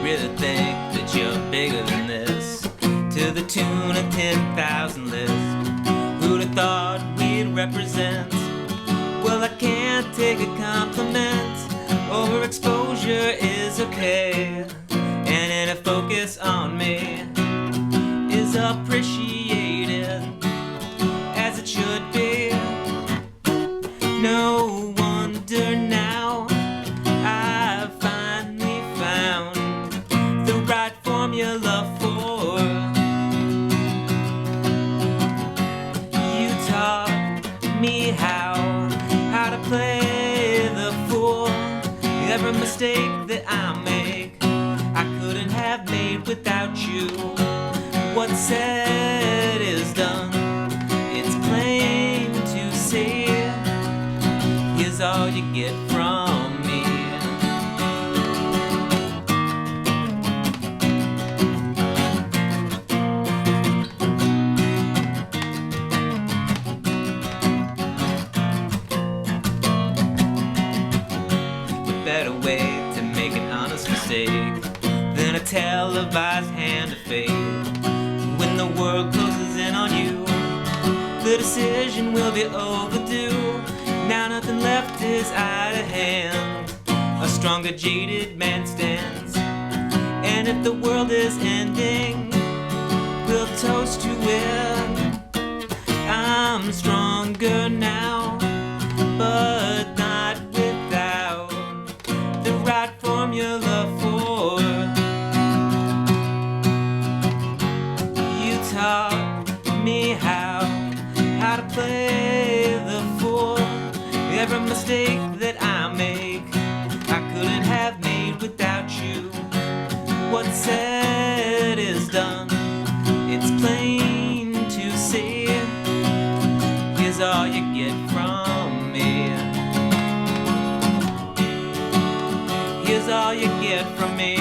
really think that you're bigger than this? To the tune of 10,000 lists, who'd have thought we'd represent? Well, I can't take a compliment. Overexposure is okay, and any focus on me is appreciated, as it should be. No wonder now I've finally found the right formula for you. Taught me how to play the fool. Every mistake that I make, I couldn't have made without you. What's said is done, it's plain to see. Here's all you get from me. A better way to make an honest mistake than a televised hand of fate. When the world closes in on you, the decision will be overdue. Now nothing left is out of hand. A stronger, jaded man stands, and if the world is ending, we'll toast to it. I'm stronger now, but not without the right formula for you. Taught me how to play the fool. Every mistake that I make, I couldn't have made without you. What's said is done, it's plain to see. Here's all you get from me. Here's all you get from me.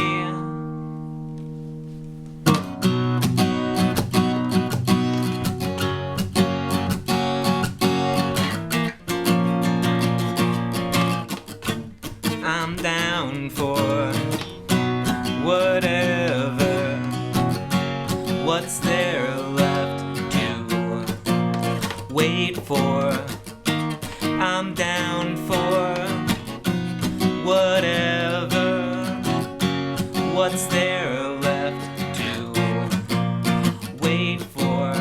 I'm down for whatever. What's there left to wait for? I'm down for whatever. What's there left to wait for?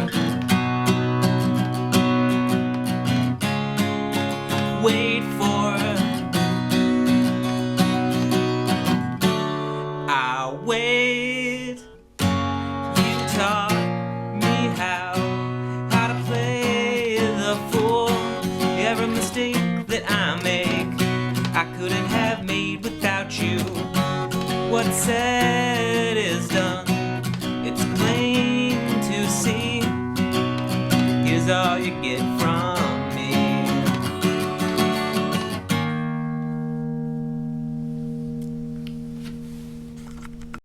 Wait for. I'll wait. You taught me how to play the fool. Every mistake that I make, I couldn't have made without you. What's said is done, it's plain to see. Here's all you get from